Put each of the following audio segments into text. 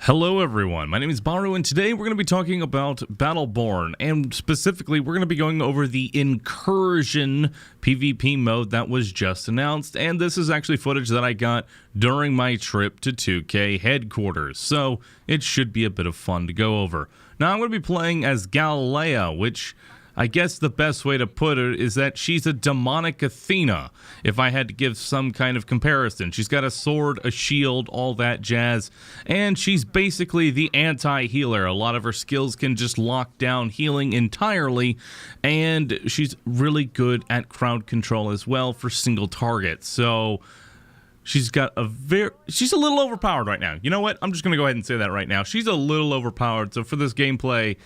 Hello everyone, my name is Baru and today we're going to be talking about BattleBorn, and specifically we're going to be going over the Incursion PvP mode that was just announced, and this is actually footage that I got during my trip to 2K headquarters, so it should be a bit of fun to go over. Now I'm going to be playing as Galilea, which I guess the best way to put it is that she's a demonic Athena, if I had to give some kind of comparison. She's got a sword, a shield, all that jazz, and she's basically the anti-healer. A lot of her skills can just lock down healing entirely, and she's really good at crowd control as well for single targets. So she's a little overpowered right now. You know what? I'm just going to go ahead and say that right now. She's a little overpowered, so for this gameplay,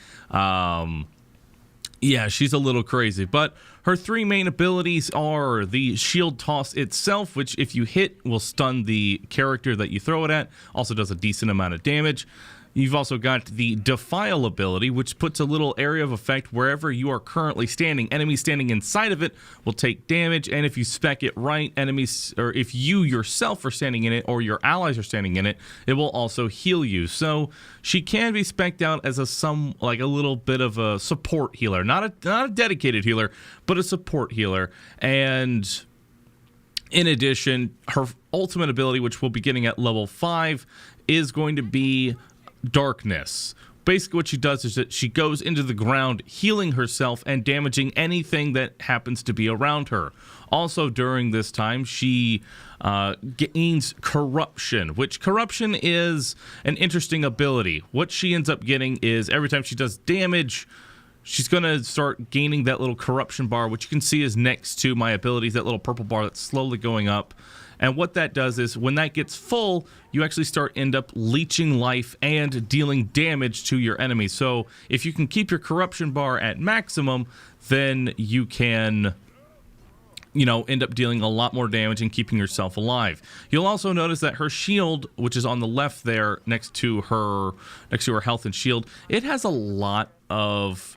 yeah, she's a little crazy, but her three main abilities are the shield toss itself, which if you hit will stun the character that you throw it at, also does a decent amount of damage. You've also got the defile ability, which puts a little area of effect wherever you are currently standing. Enemies standing inside of it will take damage, and if you spec it right, enemies, or if you yourself are standing in it or your allies are standing in it, it will also heal you. So she can be specced out as a little bit of a support healer, not a dedicated healer, but a support healer. And in addition, her ultimate ability, which we'll be getting at level 5, is going to be darkness. Basically what she does is that she goes into the ground healing herself and damaging anything that happens to be around her. Also during this time she gains corruption, which corruption is an interesting ability. What she ends up getting is every time she does damage, she's going to start gaining that little corruption bar, which you can see is next to my abilities, that little purple bar that's slowly going up. And what that does is when that gets full, you actually end up leeching life and dealing damage to your enemies. So if you can keep your corruption bar at maximum, then you can, end up dealing a lot more damage and keeping yourself alive. You'll also notice that her shield, which is on the left there next to her health and shield, it has a lot of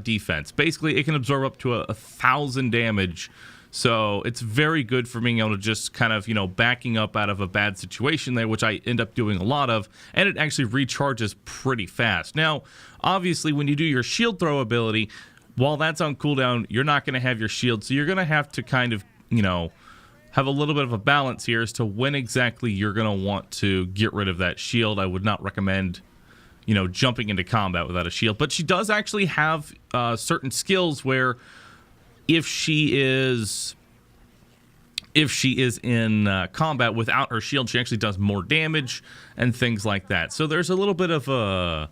defense. Basically, it can absorb up to 1,000 damage. So it's very good for being able to just kind of, backing up out of a bad situation there, which I end up doing a lot of, and it actually recharges pretty fast. Now, obviously, when you do your shield throw ability, while that's on cooldown, you're not going to have your shield, so you're going to have to kind of, have a little bit of a balance here as to when exactly you're going to want to get rid of that shield. I would not recommend, jumping into combat without a shield, but she does actually have certain skills where if she is in combat without her shield, she actually does more damage and things like that. So there's a little bit of a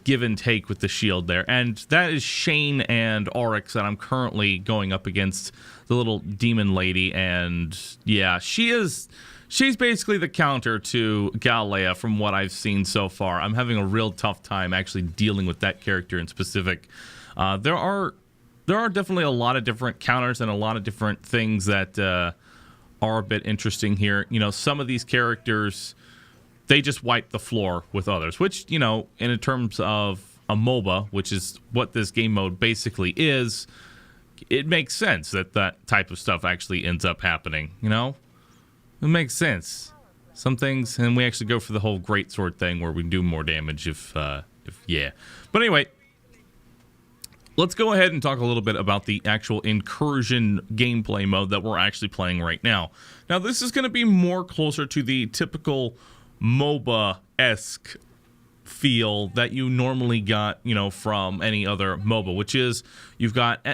give and take with the shield there, and that is Shane and Oryx that I'm currently going up against, the little demon lady. And yeah, she's basically the counter to Galilea from what I've seen so far. I'm having a real tough time actually dealing with that character in specific. There are definitely a lot of different counters and a lot of different things that are a bit interesting here. Some of these characters, they just wipe the floor with others, which, in terms of a MOBA, which is what this game mode basically is, it makes sense that that type of stuff actually ends up happening, It makes sense. Some things, and we actually go for the whole greatsword thing where we do more damage if yeah. But anyway, let's go ahead and talk a little bit about the actual Incursion gameplay mode that we're actually playing right now. Now, this is going to be more closer to the typical MOBA-esque feel that you normally got, from any other MOBA, which is you've got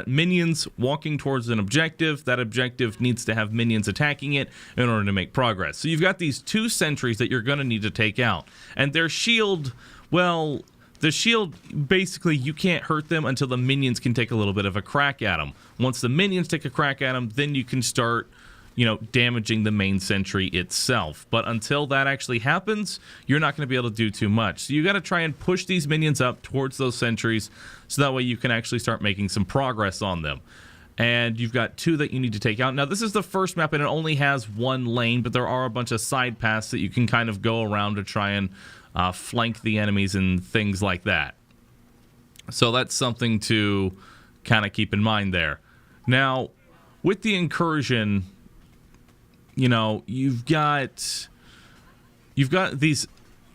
minions walking towards an objective. That objective needs to have minions attacking it in order to make progress. So you've got these two sentries that you're going to need to take out, and their shield, well, the shield, basically, you can't hurt them until the minions can take a little bit of a crack at them. Once the minions take a crack at them, then you can start, damaging the main sentry itself. But until that actually happens, you're not going to be able to do too much. So you got to try and push these minions up towards those sentries so that way you can actually start making some progress on them. And you've got two that you need to take out. Now, this is the first map, and it only has one lane, but there are a bunch of side paths that you can kind of go around to try and flank the enemies and things like that. So that's something to kind of keep in mind there. Now, with the Incursion, you've got you've got these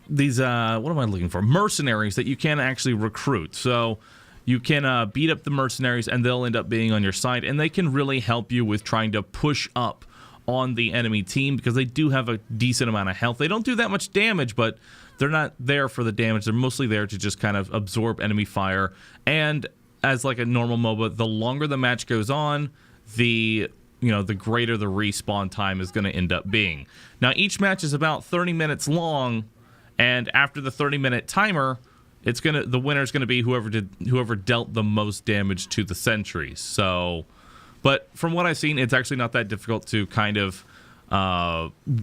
what am I looking for? Mercenaries that you can actually recruit. So you can beat up the mercenaries, and they'll end up being on your side, and they can really help you with trying to push up on the enemy team because they do have a decent amount of health. They don't do that much damage, but they're not there for the damage. They're mostly there to just kind of absorb enemy fire. And as like a normal MOBA, the longer the match goes on, the greater the respawn time is going to end up being. Now, each match is about 30 minutes long, and after the 30-minute timer, the winner's going to be whoever dealt the most damage to the sentries. So, but from what I've seen, it's actually not that difficult to kind of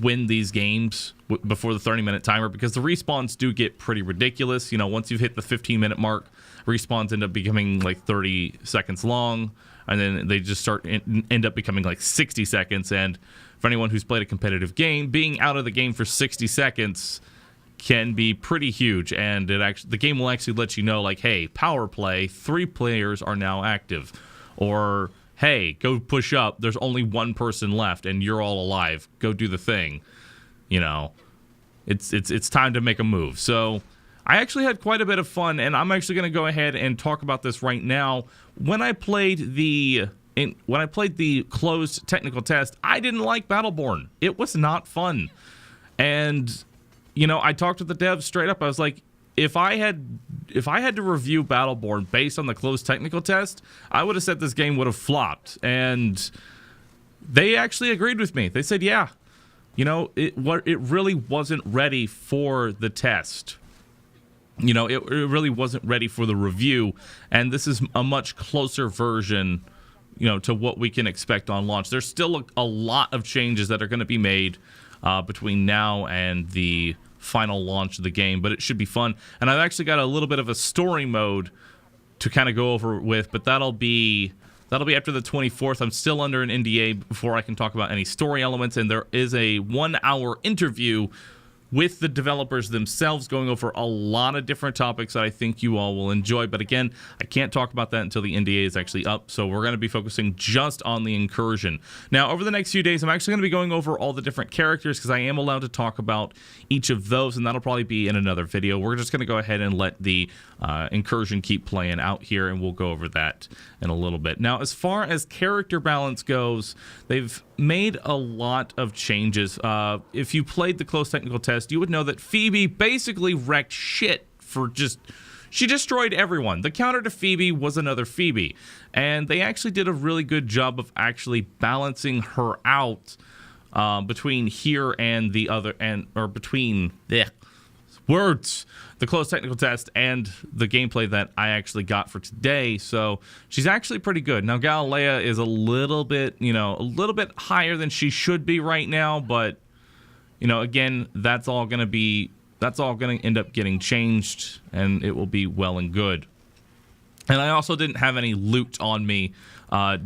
win these games before the 30-minute timer, because the respawns do get pretty ridiculous. Once you've hit the 15-minute mark, respawns end up becoming like 30 seconds long, and then they just end up becoming like 60 seconds. And for anyone who's played a competitive game, being out of the game for 60 seconds can be pretty huge, and the game will actually let you know, like, hey, power play, 3 players are now active, or hey, go push up, there's only 1 person left and you're all alive, go do the thing. It's time to make a move. So I actually had quite a bit of fun, and I'm actually going to go ahead and talk about this right now. When I played the closed technical test, I didn't like BattleBorn. It was not fun. And I talked to the devs straight up. I was like, if I had to review BattleBorn based on the closed technical test, I would have said this game would have flopped. And they actually agreed with me. They said, yeah, it really wasn't ready for the test. It really wasn't ready for the review. And this is a much closer version, to what we can expect on launch. There's still a lot of changes that are going to be made between now and the final launch of the game, but it should be fun. And I've actually got a little bit of a story mode to kind of go over with, but that'll be after the 24th. I'm still under an NDA before I can talk about any story elements, and there is a 1-hour interview with the developers themselves going over a lot of different topics that I think you all will enjoy. But again, I can't talk about that until the NDA is actually up, so we're going to be focusing just on the Incursion. Now, over the next few days, I'm actually going to be going over all the different characters, because I am allowed to talk about each of those, and that'll probably be in another video. We're just going to go ahead and let the Incursion keep playing out here, and we'll go over that in a little bit. Now, as far as character balance goes, they've made a lot of changes. If you played the closed technical test, you would know that Phoebe basically wrecked shit she destroyed everyone. The counter to Phoebe was another Phoebe, and they actually did a really good job of actually balancing her out between here and the other, or between the closed technical test and the gameplay that I actually got for today. So she's actually pretty good. Now, Galilea is a little bit higher than she should be right now, but again, that's all going to end up getting changed, and it will be well and good. And I also didn't have any loot on me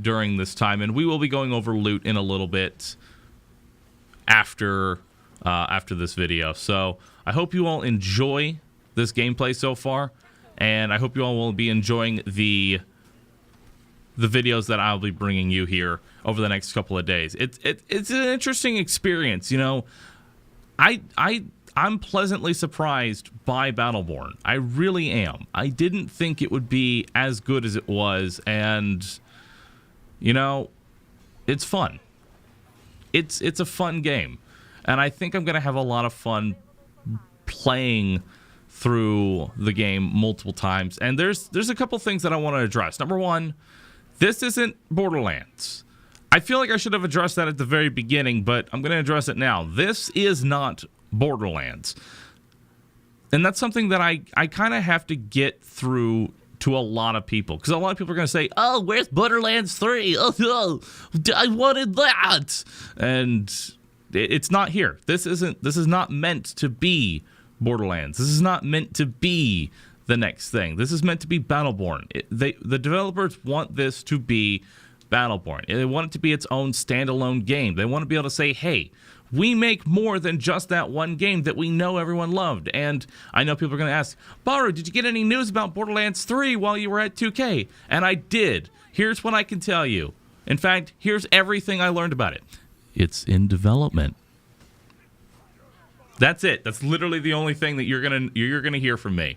during this time, and we will be going over loot in a little bit after this video. So I hope you all enjoy this gameplay so far, and I hope you all will be enjoying the videos that I'll be bringing you here over the next couple of days. It's an interesting experience. I'm pleasantly surprised by BattleBorn. I really am. I didn't think it would be as good as it was, and it's fun. It's a fun game, and I think I'm gonna have a lot of fun playing through the game multiple times. And there's a couple things that I want to address. Number one, this isn't Borderlands. I feel like I should have addressed that at the very beginning, but I'm going to address it now. This is not Borderlands. And that's something that I kind of have to get through to a lot of people, because a lot of people are going to say, oh, where's Borderlands 3? Oh, I wanted that. And it's not here. This is not meant to be Borderlands. This is not meant to be the next thing. This is meant to be BattleBorn. The developers want this to be BattleBorn. They want it to be its own standalone game. They want to be able to say, hey, we make more than just that one game that we know everyone loved. And I know people are going to ask, Baru, did you get any news about Borderlands 3 while you were at 2K? And I did. Here's what I can tell you. In fact, here's everything I learned about it. It's in development. That's it. That's literally the only thing that you're gonna hear from me.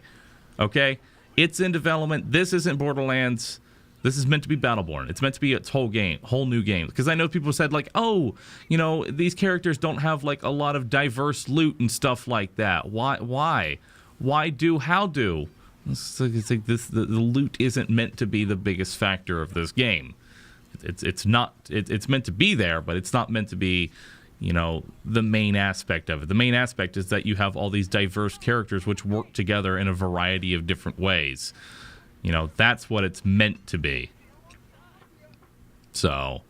Okay? It's in development. This isn't Borderlands. This is meant to be BattleBorn. It's meant to be its whole new game. Because I know people said like, oh, you know, these characters don't have like a lot of diverse loot and stuff like that. Why? How do? It's like this. The loot isn't meant to be the biggest factor of this game. It's not. It's meant to be there, but it's not meant to be, you know, the main aspect of it. The main aspect is that you have all these diverse characters which work together in a variety of different ways. You know, that's what it's meant to be. So,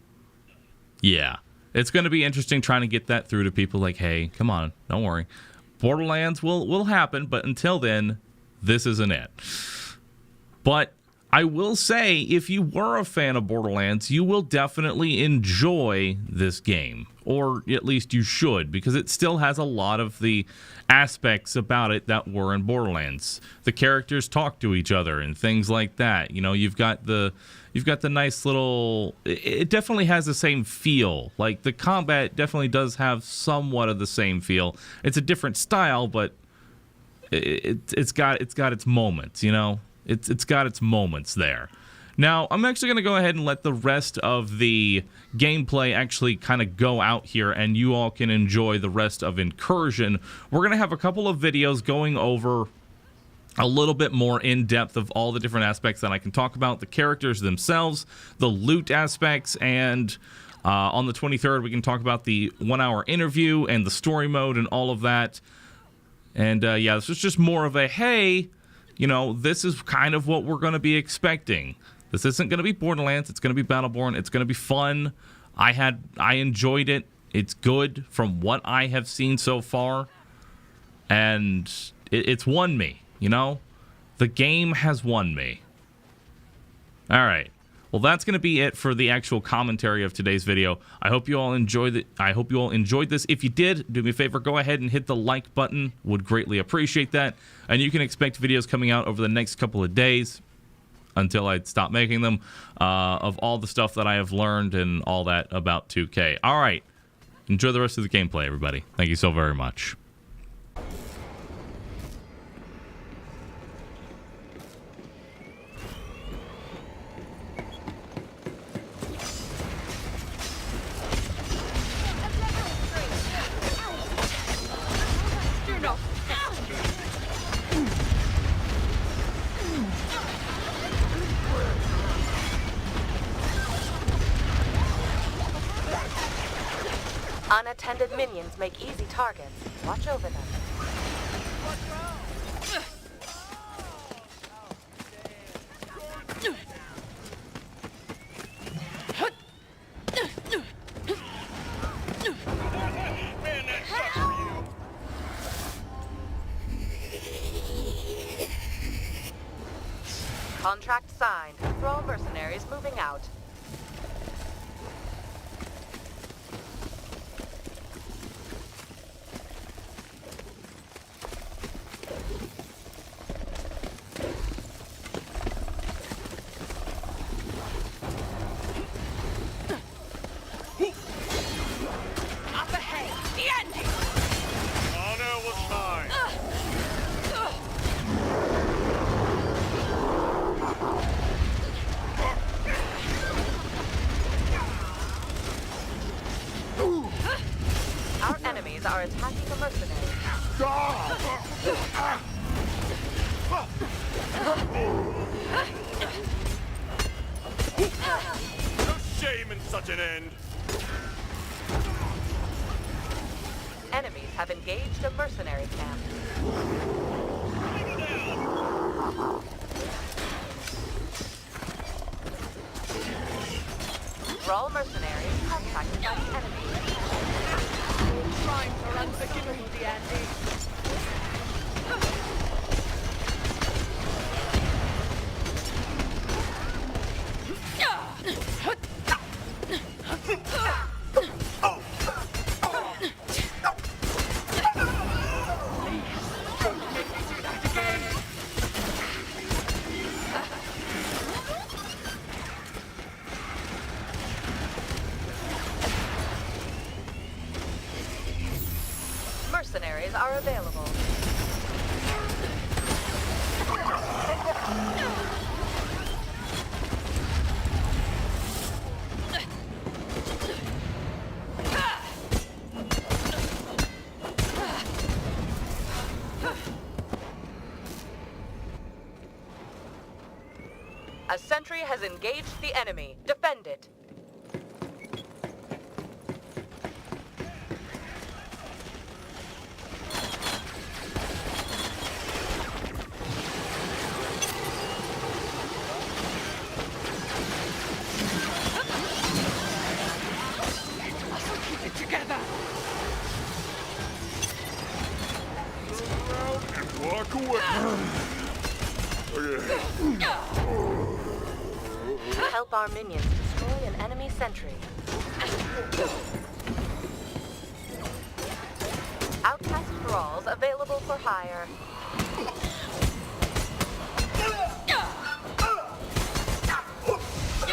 yeah. It's going to be interesting trying to get that through to people like, hey, come on, don't worry. Borderlands will happen, but until then, this isn't it. But I will say, if you were a fan of Borderlands, you will definitely enjoy this game. Or at least you should, because it still has a lot of the aspects about it that were in Borderlands. The characters talk to each other and things like that. You know, you've got the nice little... It definitely has the same feel. Like, the combat definitely does have somewhat of the same feel. It's a different style, but it's got its moments, you know? It's got its moments there. Now, I'm actually going to go ahead and let the rest of the gameplay actually kind of go out here, and you all can enjoy the rest of Incursion. We're going to have a couple of videos going over a little bit more in depth of all the different aspects that I can talk about, the characters themselves, the loot aspects, and on the 23rd, we can talk about the 1-hour interview and the story mode and all of that. And yeah, this is just more of a, hey, you know, this is kind of what we're going to be expecting. This isn't going to be Borderlands. It's going to be BattleBorn. It's going to be fun. I enjoyed it. It's good from what I have seen so far. And it's won me, you know? The game has won me. All right. Well, that's going to be it for the actual commentary of today's video. I hope you all enjoyed it. I hope you all enjoyed this. If you did, do me a favor, go ahead and hit the like button. Would greatly appreciate that. And you can expect videos coming out over the next couple of days until I stop making them, of all the stuff that I have learned and all that about 2K. All right. Enjoy the rest of the gameplay, everybody. Thank you so very much. Unattended minions make easy targets. Watch over them. Contract signed. Thrall mercenaries moving out. Are attacking the mercenaries. No shame in such an end. Enemies have engaged a mercenary camp. Thrall mercenaries contacted by the enemy. Crimes are unforgivable, Andy. Mercenaries are available. A sentry has engaged the enemy. Defend it. Keep it together. Turn around and walk away. Help our minions destroy an enemy sentry. Outcast thralls available for hire.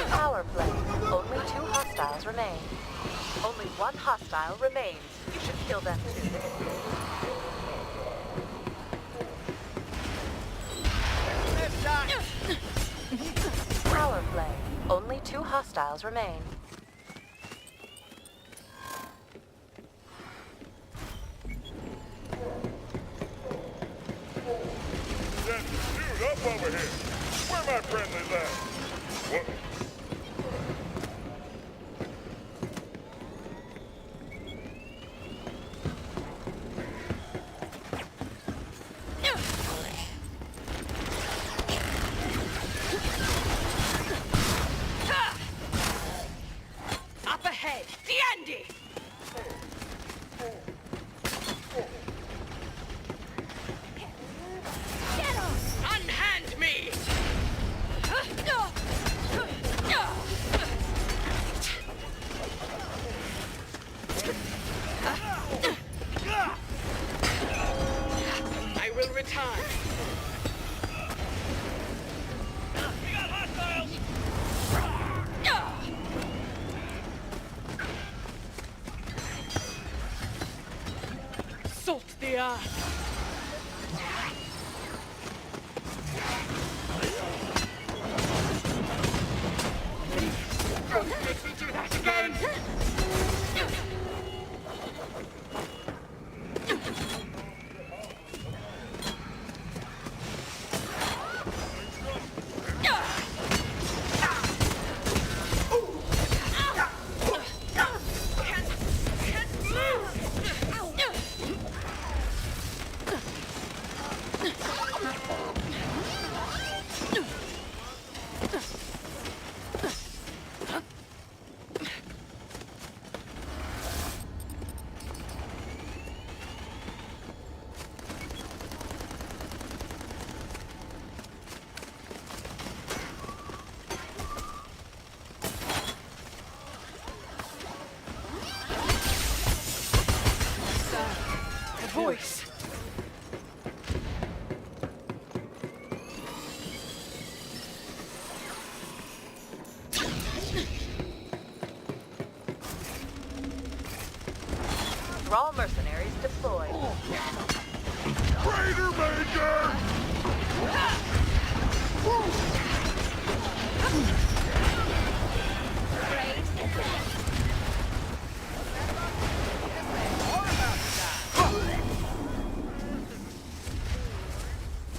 Power play. Only 2 hostiles remain. Only 1 hostile remains. You should kill them too. Power play. Only 2 hostiles remain. That dude up over here. Where my friendlies at? What? Up ahead, the Andy. Unhand me. I will return. We got hostiles! Salt the earth. Don't make me do that again. Voice. Thrall mercenaries deployed. Raider Major!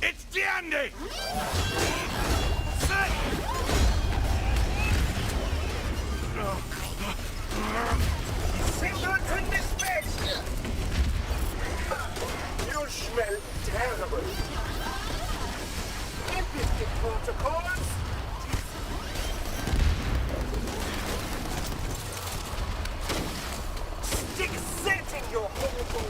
It's Dandy! Set! Signal in this space! You smell terrible. Implicit protocols? Stick setting your horrible...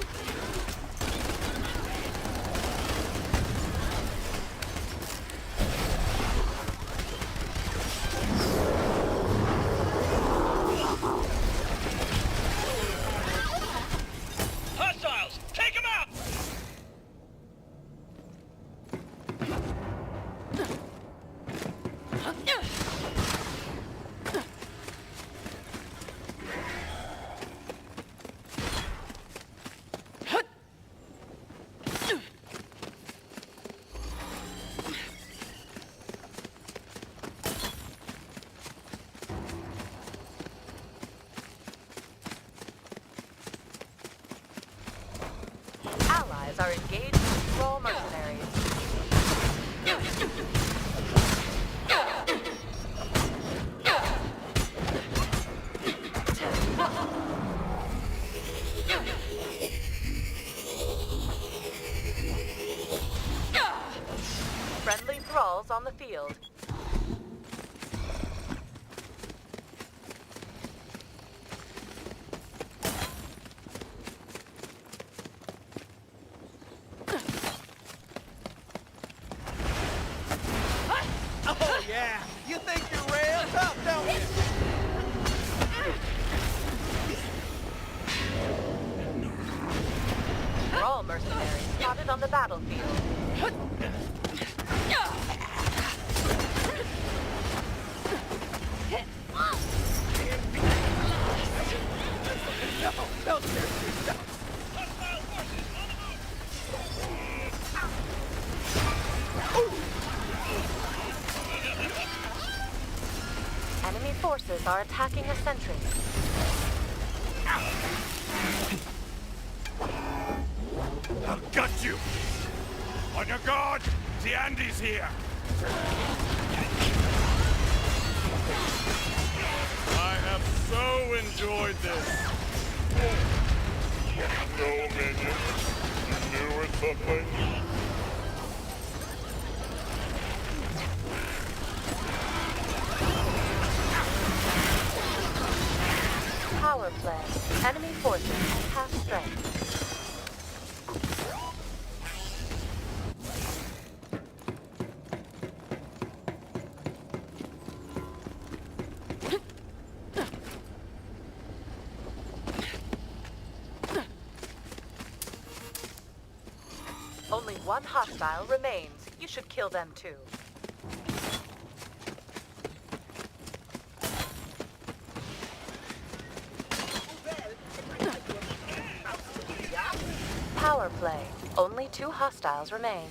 on the field. Oh, yeah. You think you're real tough, don't you? Thrall mercenaries spotted on the battlefield. No, seriously, stop. Enemy forces are attacking a sentry. I'll gut you! On your guard! The Andes here! I have so enjoyed this! No, minion. You knew it something? Power play. Enemy forces at half strength. Only one hostile remains. You should kill them too. Power play. Only 2 hostiles remain.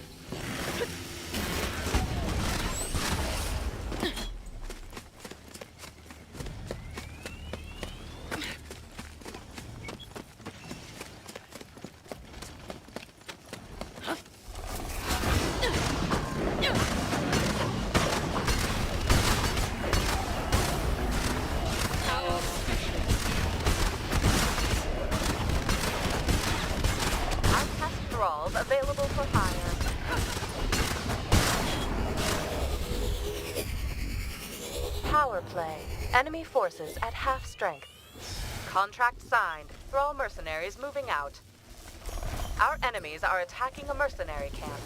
Outcast thralls available for hire. Power play. Enemy forces at half strength. Contract signed. Thrall mercenaries moving out. Our enemies are attacking a mercenary camp.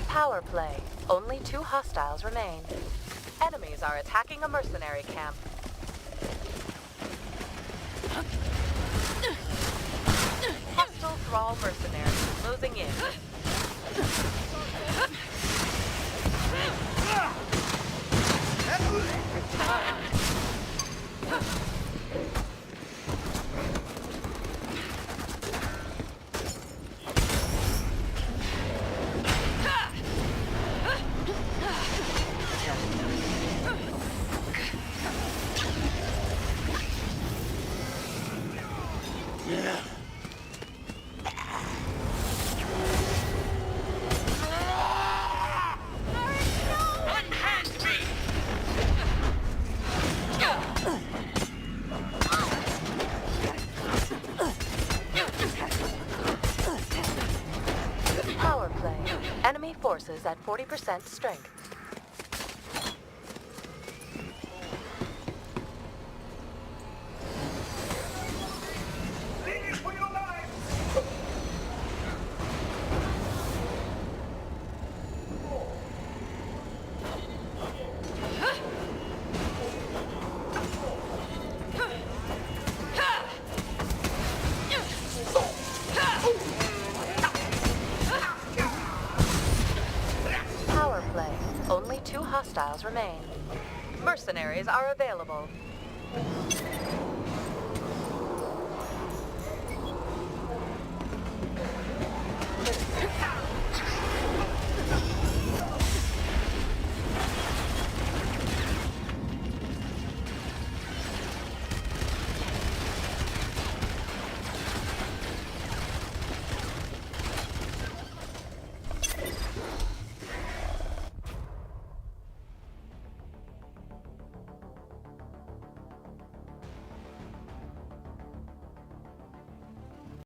Power play. Only 2 hostiles remain. Enemies are attacking a mercenary camp. Hostile Thrall mercenaries closing in. Unhand me! Power play. Enemy forces at 40% strength. Leave for your lives! Power play. Only 2 hostiles remain. Mercenaries are available.